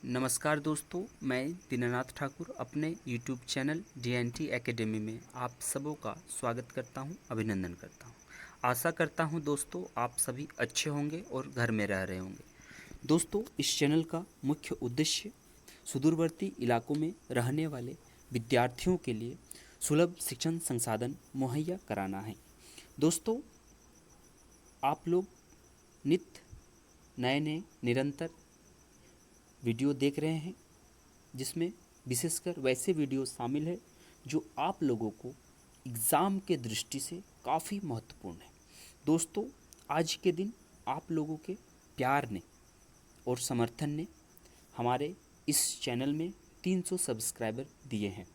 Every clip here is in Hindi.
नमस्कार दोस्तों, मैं दीनानाथ ठाकुर अपने YouTube चैनल DNT एकेडमी में आप सबों का स्वागत करता हूं, अभिनंदन करता हूं। आशा करता हूं दोस्तों आप सभी अच्छे होंगे और घर में रह रहे होंगे। दोस्तों, इस चैनल का मुख्य उद्देश्य सुदूरवर्ती इलाकों में रहने वाले विद्यार्थियों के लिए सुलभ शिक्षण संसाधन मुहैया कराना है। दोस्तों, आप लोग नित्य नए निरंतर वीडियो देख रहे हैं, जिसमें विशेषकर वैसे वीडियो शामिल है जो आप लोगों को एग्ज़ाम के दृष्टि से काफ़ी महत्वपूर्ण है। दोस्तों, आज के दिन आप लोगों के प्यार ने और समर्थन ने हमारे इस चैनल में 300 सब्सक्राइबर दिए हैं,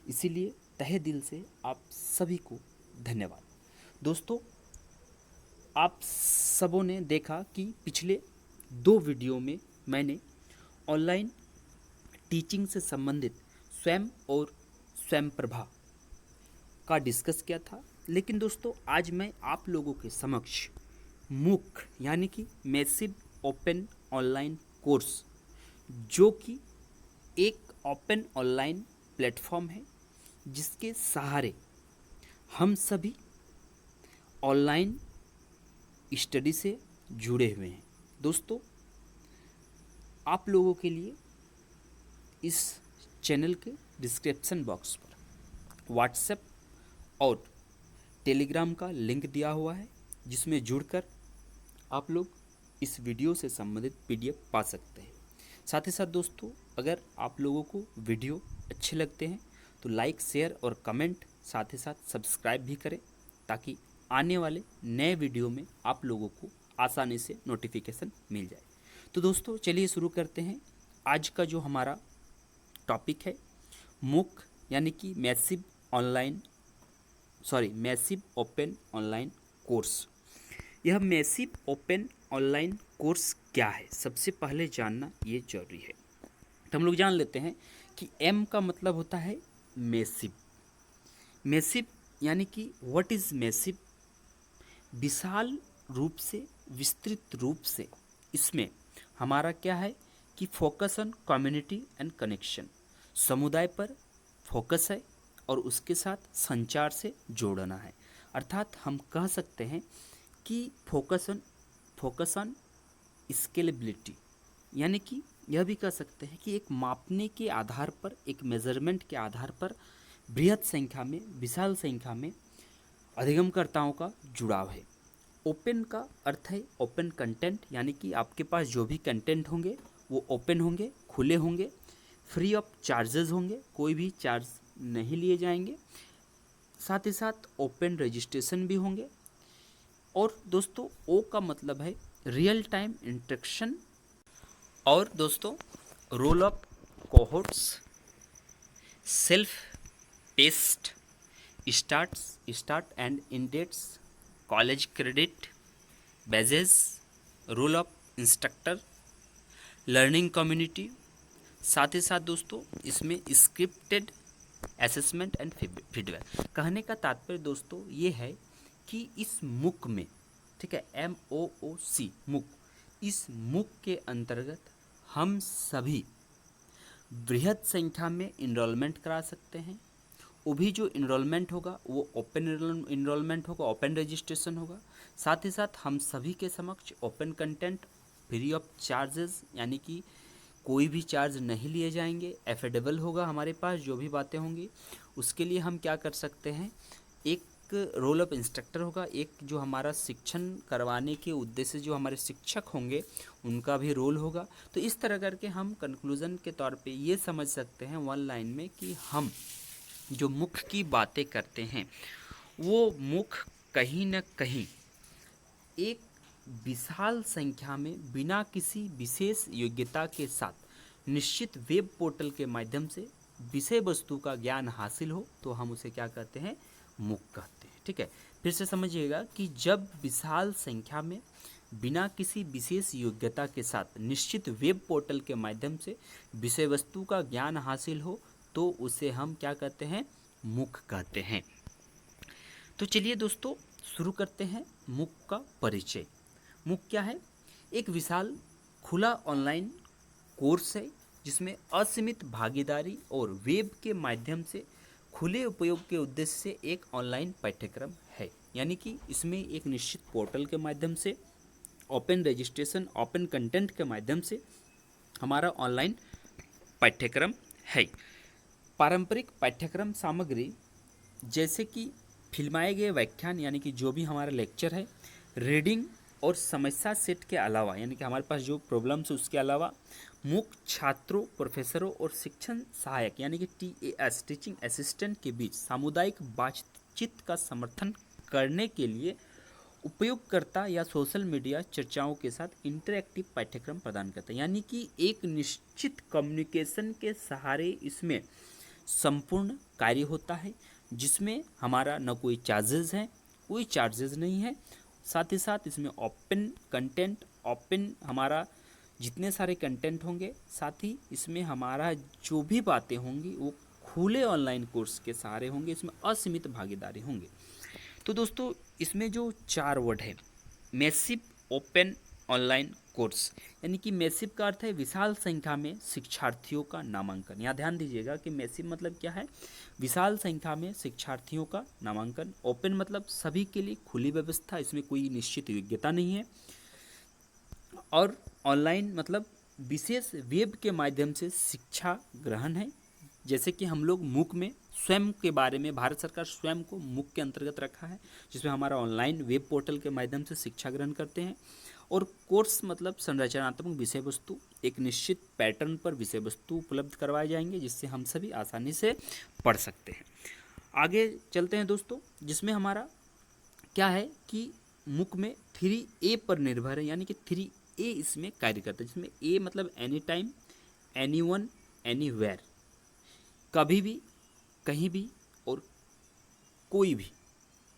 इसीलिए तहे दिल से आप सभी को धन्यवाद। दोस्तों, आप सबों ने देखा कि पिछले 2 वीडियो में मैंने ऑनलाइन टीचिंग से संबंधित स्वयं और स्वयं प्रभा का डिस्कस किया था। लेकिन दोस्तों, आज मैं आप लोगों के समक्ष मूक यानी कि मैसिव ओपन ऑनलाइन कोर्स, जो कि एक ओपन ऑनलाइन प्लेटफॉर्म है जिसके सहारे हम सभी ऑनलाइन स्टडी से जुड़े हुए हैं। दोस्तों, आप लोगों के लिए इस चैनल के डिस्क्रिप्शन बॉक्स पर व्हाट्सएप और टेलीग्राम का लिंक दिया हुआ है, जिसमें जुड़कर आप लोग इस वीडियो से संबंधित PDF पा सकते हैं। साथ ही साथ दोस्तों, अगर आप लोगों को वीडियो अच्छे लगते हैं तो लाइक, शेयर और कमेंट, साथ ही साथ सब्सक्राइब भी करें, ताकि आने वाले नए वीडियो में आप लोगों को आसानी से नोटिफिकेशन मिल जाए। तो दोस्तों, चलिए शुरू करते हैं। आज का जो हमारा टॉपिक है मूक यानी कि मैसिव ओपन ऑनलाइन कोर्स। यह मैसिव ओपन ऑनलाइन कोर्स क्या है, सबसे पहले जानना ये जरूरी है। तो हम लोग जान लेते हैं कि M का मतलब होता है मैसिव। मैसिव यानी कि व्हाट इज मैसिव? विशाल रूप से, विस्तृत रूप से इसमें हमारा क्या है कि focus on community and connection, समुदाय पर फोकस है और उसके साथ संचार से जोड़ना है। अर्थात हम कह सकते हैं कि फोकस ऑन स्केलेबिलिटी, यानी कि यह भी कह सकते हैं कि एक मापने के आधार पर, एक मेजरमेंट के आधार पर बृहत संख्या में, विशाल संख्या में अधिगमकर्ताओं का जुड़ाव है। ओपन का अर्थ है ओपन कंटेंट, यानी कि आपके पास जो भी कंटेंट होंगे वो ओपन होंगे, खुले होंगे, फ्री ऑफ चार्जेस होंगे, कोई भी चार्ज नहीं लिए जाएंगे। साथ ही साथ ओपन रजिस्ट्रेशन भी होंगे। और दोस्तों, O का मतलब है रियल टाइम इंटरेक्शन। और दोस्तों, role of cohorts, self paced, start and end dates, college credit, badges, role of instructor, learning community. साथ ही साथ दोस्तों, इसमें स्क्रिप्टेड असेसमेंट एंड फीडबैक। कहने का तात्पर्य दोस्तों ये है कि इस मुक में, ठीक है, MOOC मुक, इस मुक के अंतर्गत हम सभी बृहत संख्या में इनरोलमेंट करा सकते हैं। वो भी जो इनरोलमेंट होगा वो ओपन इनरोलमेंट होगा, ओपन रजिस्ट्रेशन होगा। साथ ही साथ हम सभी के समक्ष open content free of charges, यानी कि कोई भी चार्ज नहीं लिए जाएंगे, एफोर्डेबल होगा हमारे पास जो भी बातें होंगी। उसके लिए हम क्या कर सकते हैं, एक रोल ऑफ इंस्ट्रक्टर होगा, एक जो हमारा शिक्षण करवाने के उद्देश्य से जो हमारे शिक्षक होंगे उनका भी रोल होगा। तो इस तरह करके हम कंक्लूजन के तौर पे ये समझ सकते हैं वन लाइन में कि हम जो मुख की बातें करते हैं वो मुख कहीं न कहीं एक विशाल संख्या में बिना किसी विशेष योग्यता के साथ निश्चित वेब पोर्टल के माध्यम से विषय वस्तु का ज्ञान हासिल हो तो हम उसे क्या कहते हैं, मुख कहते हैं। ठीक है, फिर से समझिएगा कि जब विशाल संख्या में बिना किसी विशेष योग्यता के साथ निश्चित वेब पोर्टल के माध्यम से विषय वस्तु का ज्ञान हासिल हो तो उसे हम क्या कहते हैं, मुख कहते हैं। तो चलिए दोस्तों शुरू करते हैं मुख का परिचय। मुख क्या है? एक विशाल खुला ऑनलाइन कोर्स है जिसमें असीमित भागीदारी और वेब के माध्यम से खुले उपयोग के उद्देश्य से एक ऑनलाइन पाठ्यक्रम है। यानी कि इसमें एक निश्चित पोर्टल के माध्यम से, ओपन रजिस्ट्रेशन, ओपन कंटेंट के माध्यम से हमारा ऑनलाइन पाठ्यक्रम है। पारंपरिक पाठ्यक्रम सामग्री जैसे कि फिल्माए गए व्याख्यान यानी कि जो भी हमारा लेक्चर है, रीडिंग और समस्या सेट के अलावा, यानी कि हमारे पास जो प्रॉब्लम्स है उसके अलावा मुख्य छात्रों, प्रोफेसरों और शिक्षण सहायक यानी कि TAS टीचिंग असिस्टेंट के बीच सामुदायिक बातचीत का समर्थन करने के लिए उपयोगकर्ता या सोशल मीडिया चर्चाओं के साथ इंटरैक्टिव पाठ्यक्रम प्रदान करता है। यानी कि एक निश्चित कम्युनिकेशन के सहारे इसमें संपूर्ण कार्य होता है, जिसमें हमारा न कोई चार्जेस है, कोई चार्जेस नहीं है। साथ ही साथ इसमें ओपन कंटेंट, ओपन हमारा जितने सारे कंटेंट होंगे, साथ ही इसमें हमारा जो भी बातें होंगी वो खुले ऑनलाइन कोर्स के सहारे होंगे, इसमें असीमित भागीदारी होंगे। तो दोस्तों इसमें जो 4 वर्ड है, मैसिव ओपन ऑनलाइन कोर्स, यानी कि मैसिव का अर्थ है विशाल संख्या में शिक्षार्थियों का नामांकन। यहाँ ध्यान दीजिएगा कि मैसिव मतलब क्या है, विशाल संख्या में शिक्षार्थियों का नामांकन। ओपन मतलब सभी के लिए खुली व्यवस्था, इसमें कोई निश्चित योग्यता नहीं है। और ऑनलाइन मतलब विशेष वेब के माध्यम से शिक्षा ग्रहण है। जैसे कि हम लोग मूक में स्वयं के बारे में, भारत सरकार स्वयं को मूक के अंतर्गत रखा है, जिसमें हमारा ऑनलाइन वेब पोर्टल के माध्यम से शिक्षा ग्रहण करते हैं। और कोर्स मतलब संरचनात्मक विषय वस्तु, एक निश्चित पैटर्न पर विषय वस्तु उपलब्ध करवाए जाएंगे, जिससे हम सभी आसानी से पढ़ सकते हैं। आगे चलते हैं दोस्तों, जिसमें हमारा क्या है कि मूक में 3A पर निर्भर है, यानी कि 3A इसमें कार्य करता है, जिसमें A मतलब anytime, anyone, anywhere, कभी भी, कहीं भी और कोई भी।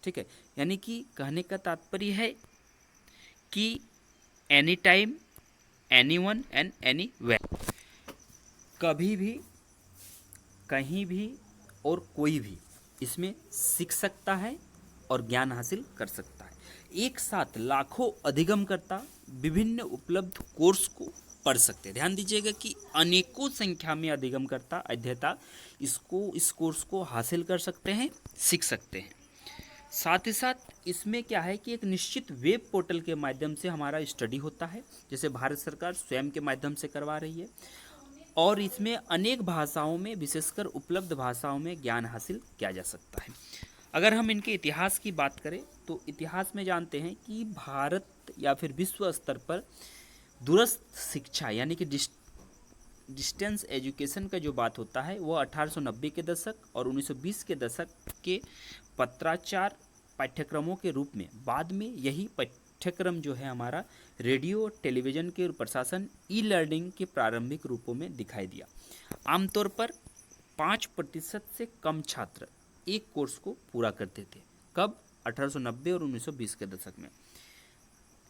ठीक है, यानी कि कहने का तात्पर्य है कि anytime, anyone and anywhere, कभी भी, कहीं भी और कोई भी इसमें सीख सकता है और ज्ञान हासिल कर सकता है। एक साथ लाखों अधिगमकर्ता विभिन्न उपलब्ध कोर्स को पढ़ सकते हैं। ध्यान दीजिएगा कि अनेकों संख्या में अधिगमकर्ता, अध्येता इस कोर्स को हासिल कर सकते हैं, सीख सकते हैं। साथ ही साथ इसमें क्या है कि एक निश्चित वेब पोर्टल के माध्यम से हमारा स्टडी होता है, जैसे भारत सरकार स्वयं के माध्यम से करवा रही है। और इसमें अनेक भाषाओं में, विशेषकर उपलब्ध भाषाओं में ज्ञान हासिल किया जा सकता है। अगर हम इनके इतिहास की बात करें तो इतिहास में जानते हैं कि भारत या फिर विश्व स्तर पर दूरस्थ शिक्षा यानी कि डिस्टेंस एजुकेशन का जो बात होता है वो 1890 के दशक और 1920 के दशक के पत्राचार पाठ्यक्रमों के रूप में, बाद में यही पाठ्यक्रम जो है हमारा रेडियो टेलीविज़न के प्रशासन ई लर्निंग के प्रारंभिक रूपों में दिखाई दिया। आमतौर पर 5% से कम छात्र एक कोर्स को पूरा करते थे। कब? 1890 और 1920 के दशक में।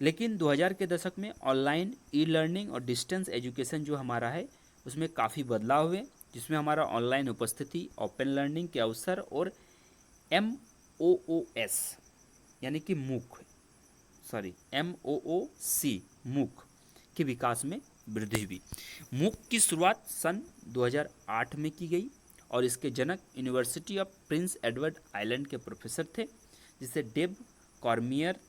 लेकिन 2000 के दशक में ऑनलाइन ई लर्निंग और डिस्टेंस एजुकेशन जो हमारा है उसमें काफ़ी बदलाव हुए, जिसमें हमारा ऑनलाइन उपस्थिति, ओपन लर्निंग के अवसर और MOOC यानी कि मूक के विकास में वृद्धि हुई। मूक की शुरुआत सन 2008 में की गई और इसके जनक university of Prince Edward Island के प्रोफेसर थे, जिसे डेव कॉर्मियर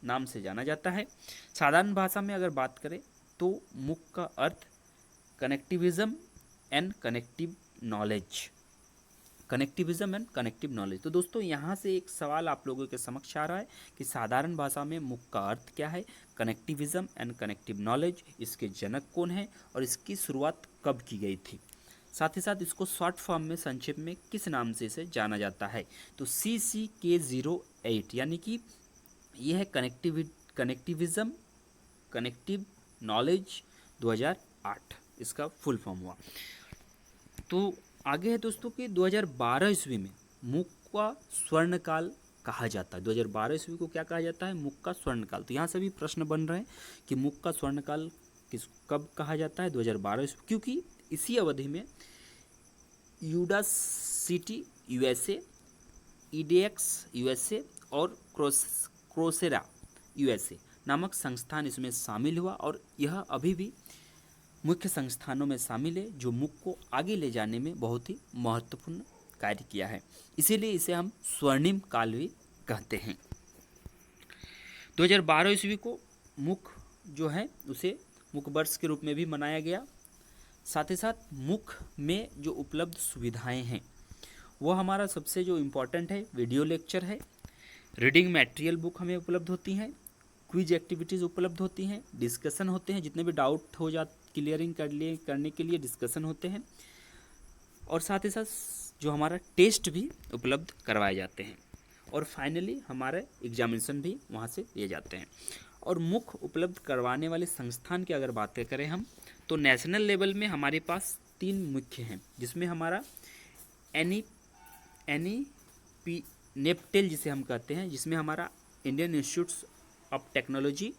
नाम से जाना जाता है। साधारण भाषा में अगर बात करें तो मूक का अर्थ connectivism and connective knowledge, connectivism and connective knowledge. तो दोस्तों यहाँ से एक सवाल आप लोगों के समक्ष आ रहा है कि साधारण भाषा में मूक का अर्थ क्या है, कनेक्टिविज्म एंड कनेक्टिव नॉलेज, इसके जनक कौन है और इसकी शुरुआत कब की गई थी। साथ ही साथ इसको शॉर्ट फॉर्म में, संक्षेप में किस नाम से इसे जाना जाता है, तो CCK08, यानी कि यह है कनेक्टिविज्म कनेक्टिव नॉलेज 2008 इसका फुल फॉर्म हुआ। तो आगे है दोस्तों कि 2012 ईस्वी में मूक का स्वर्णकाल कहा जाता है। 2012 ईस्वी को क्या कहा जाता है? मूक का स्वर्णकाल। तो यहाँ से भी प्रश्न बन रहे हैं कि मूक का स्वर्णकाल कब कहा जाता है? 2012 ईस्वी, क्योंकि इसी अवधि में यूडासिटी USA, EDX USA और क्रोसेरा USA नामक संस्थान इसमें शामिल हुआ और यह अभी भी मुख्य संस्थानों में शामिल है जो MOOC को आगे ले जाने में बहुत ही महत्वपूर्ण कार्य किया है। इसीलिए इसे हम स्वर्णिम काल भी कहते हैं। 2012 ईस्वी को MOOC जो है उसे MOOC वर्ष के रूप में भी मनाया गया। साथ ही साथ MOOC में जो उपलब्ध सुविधाएं हैं वो हमारा सबसे जो इम्पोर्टेंट है वीडियो लेक्चर है, रीडिंग मटेरियल बुक हमें उपलब्ध होती हैं, क्विज एक्टिविटीज़ उपलब्ध होती हैं, डिस्कशन होते हैं, जितने भी डाउट हो जा क्लियरिंग करने के लिए डिस्कशन होते हैं, और साथ ही साथ जो हमारा टेस्ट भी उपलब्ध करवाए जाते हैं, और फाइनली हमारे एग्जामिनेशन भी वहाँ से दिए जाते हैं। और मुख्य उपलब्ध करवाने वाले संस्थान की अगर बातें करें हम, तो नेशनल लेवल में हमारे पास 3 मुख्य हैं, जिसमें हमारा नेपटेल जिसे हम कहते हैं, जिसमें हमारा इंडियन इंस्टीट्यूट्स ऑफ टेक्नोलॉजी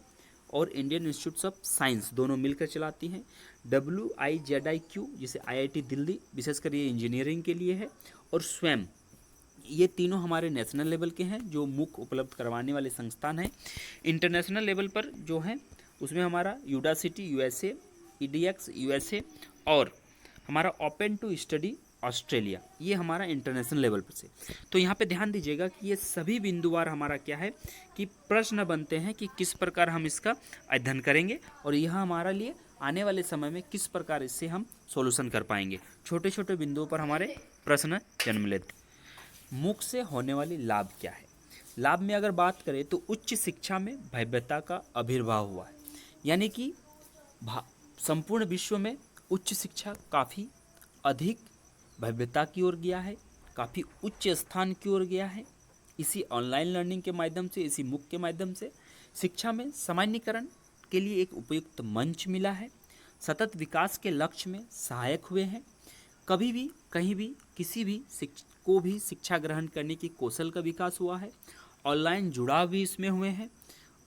और इंडियन इंस्टीट्यूट्स ऑफ साइंस दोनों मिलकर चलाती हैं। WIZIQ जिसे IIT दिल्ली विशेषकर ये इंजीनियरिंग के लिए है, और स्वयं, ये तीनों हमारे नेशनल लेवल के हैं जो MOOC उपलब्ध करवाने वाले संस्थान हैं। इंटरनेशनल लेवल पर जो है उसमें हमारा यूडासिटी USA, EDX USA और हमारा ओपन टू स्टडी ऑस्ट्रेलिया, ये हमारा इंटरनेशनल लेवल पर से। तो यहाँ पे ध्यान दीजिएगा कि ये सभी बिंदुवार हमारा क्या है कि प्रश्न बनते हैं कि किस प्रकार हम इसका अध्ययन करेंगे, और यह हमारा लिए आने वाले समय में किस प्रकार इससे हम सॉल्यूशन कर पाएंगे। छोटे छोटे बिंदुओं पर हमारे प्रश्न जन्म लेते। MOOC से होने वाली लाभ क्या है? लाभ में अगर बात करें तो उच्च शिक्षा में भव्यता का आविर्भाव हुआ है, यानी कि संपूर्ण विश्व में उच्च शिक्षा काफ़ी अधिक भव्यता की ओर गया है, काफ़ी उच्च स्थान की ओर गया है। इसी ऑनलाइन लर्निंग के माध्यम से, इसी MOOC के माध्यम से शिक्षा में सामान्यीकरण के लिए एक उपयुक्त मंच मिला है, सतत विकास के लक्ष्य में सहायक हुए हैं, कभी भी कहीं भी किसी भी को भी शिक्षा ग्रहण करने की कौशल का विकास हुआ है, ऑनलाइन जुड़ाव भी इसमें हुए हैं,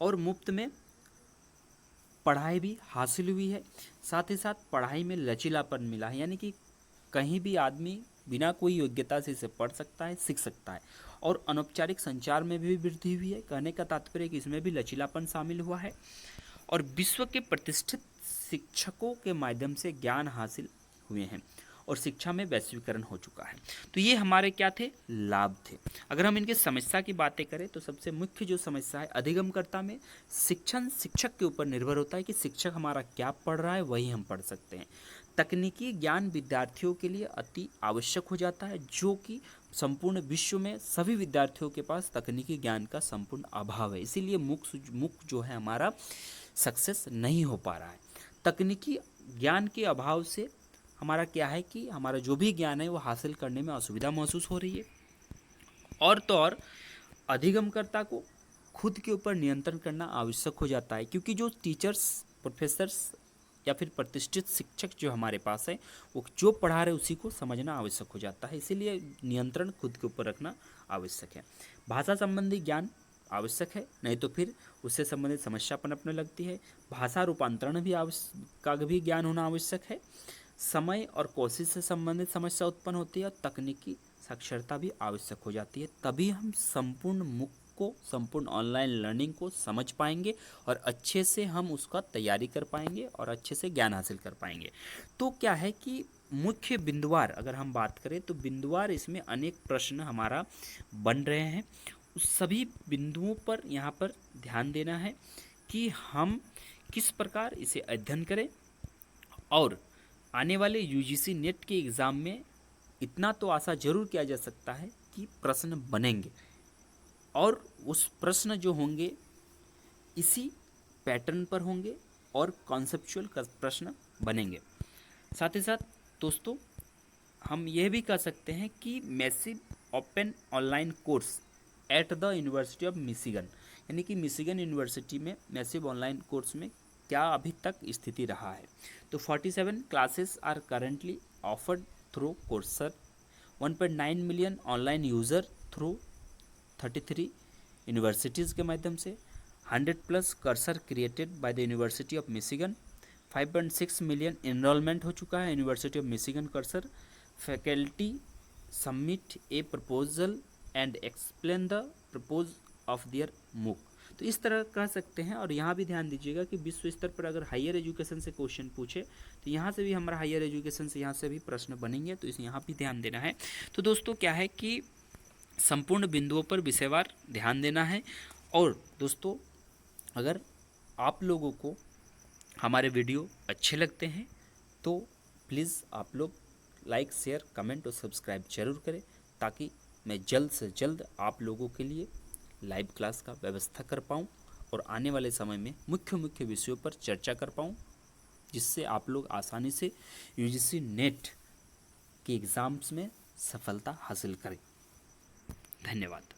और मुफ्त में पढ़ाई भी हासिल हुई है। साथ ही साथ पढ़ाई में लचीलापन मिला है, यानी कि कहीं भी आदमी बिना कोई योग्यता से इसे पढ़ सकता है, सीख सकता है, और अनौपचारिक संचार में भी वृद्धि हुई है। कहने का तात्पर्य कि इसमें भी लचीलापन शामिल हुआ है, और विश्व के प्रतिष्ठित शिक्षकों के माध्यम से ज्ञान हासिल हुए हैं, और शिक्षा में वैश्वीकरण हो चुका है। तो ये हमारे क्या थे? लाभ थे। अगर हम इनके समस्या की बातें करें तो सबसे मुख्य जो समस्या है अधिगमकर्ता में, शिक्षक के ऊपर निर्भर होता है कि शिक्षक हमारा क्या पढ़ रहा है वही हम पढ़ सकते हैं। तकनीकी ज्ञान विद्यार्थियों के लिए अति आवश्यक हो जाता है, जो कि संपूर्ण विश्व में सभी विद्यार्थियों के पास तकनीकी ज्ञान का संपूर्ण अभाव है। इसीलिए MOOC जो है हमारा सक्सेस नहीं हो पा रहा है। तकनीकी ज्ञान के अभाव से हमारा क्या है कि हमारा जो भी ज्ञान है वो हासिल करने में असुविधा महसूस हो रही है। और तो और अधिगमकर्ता को खुद के ऊपर नियंत्रण करना आवश्यक हो जाता है, क्योंकि जो टीचर्स, प्रोफेसर्स या फिर प्रतिष्ठित शिक्षक जो हमारे पास है वो जो पढ़ा रहे उसी को समझना आवश्यक हो जाता है। इसीलिए नियंत्रण खुद के ऊपर रखना आवश्यक है। भाषा संबंधी ज्ञान आवश्यक है, नहीं तो फिर उससे संबंधित समस्या पनपने लगती है। भाषा रूपांतरण भी का भी ज्ञान होना आवश्यक है। समय और कोशिश से संबंधित समस्या उत्पन्न होती है, और तकनीकी साक्षरता भी आवश्यक हो जाती है। तभी हम संपूर्ण MOOC को, संपूर्ण ऑनलाइन लर्निंग को समझ पाएंगे, और अच्छे से हम उसका तैयारी कर पाएंगे और अच्छे से ज्ञान हासिल कर पाएंगे। तो क्या है कि मुख्य बिंदुवार अगर हम बात करें तो बिंदुवार इसमें अनेक प्रश्न हमारा बन रहे हैं। उस सभी बिंदुओं पर यहाँ पर ध्यान देना है कि हम किस प्रकार इसे अध्ययन करें, और आने वाले UGC नेट के एग्ज़ाम में इतना तो आशा जरूर किया जा सकता है कि प्रश्न बनेंगे, और उस प्रश्न जो होंगे इसी पैटर्न पर होंगे और कॉन्सेप्चुअल प्रश्न बनेंगे। साथ ही साथ दोस्तों हम यह भी कह सकते हैं कि massive open online course at the university of Michigan, यानी कि मिशिगन यूनिवर्सिटी में मैसिव ऑनलाइन कोर्स में क्या अभी तक स्थिति रहा है। तो 47 classes are currently offered through Coursera, 1.9 million online user through 33 universities के माध्यम से, 100+ Coursera created by the university of Michigan, 5.6 million enrollment हो चुका है university of Michigan Coursera, faculty submit a proposal and explain the purpose of their MOOC। तो इस तरह कह सकते हैं। और यहाँ भी ध्यान दीजिएगा कि विश्व स्तर पर अगर हायर एजुकेशन से क्वेश्चन पूछे तो यहाँ से भी हमारा हायर एजुकेशन से यहाँ से भी प्रश्न बनेंगे, तो इसे यहाँ भी ध्यान देना है। तो दोस्तों क्या है कि संपूर्ण बिंदुओं पर विषयवार ध्यान देना है। और दोस्तों अगर आप लोगों को हमारे वीडियो अच्छे लगते हैं तो प्लीज़ आप लोग लाइक, शेयर, कमेंट और सब्सक्राइब जरूर करें, ताकि मैं जल्द से जल्द आप लोगों के लिए लाइव क्लास का व्यवस्था कर पाऊँ और आने वाले समय में मुख्य मुख्य विषयों पर चर्चा कर पाऊँ, जिससे आप लोग आसानी से यूजीसी नेट के एग्ज़ाम्स में सफलता हासिल करें। धन्यवाद।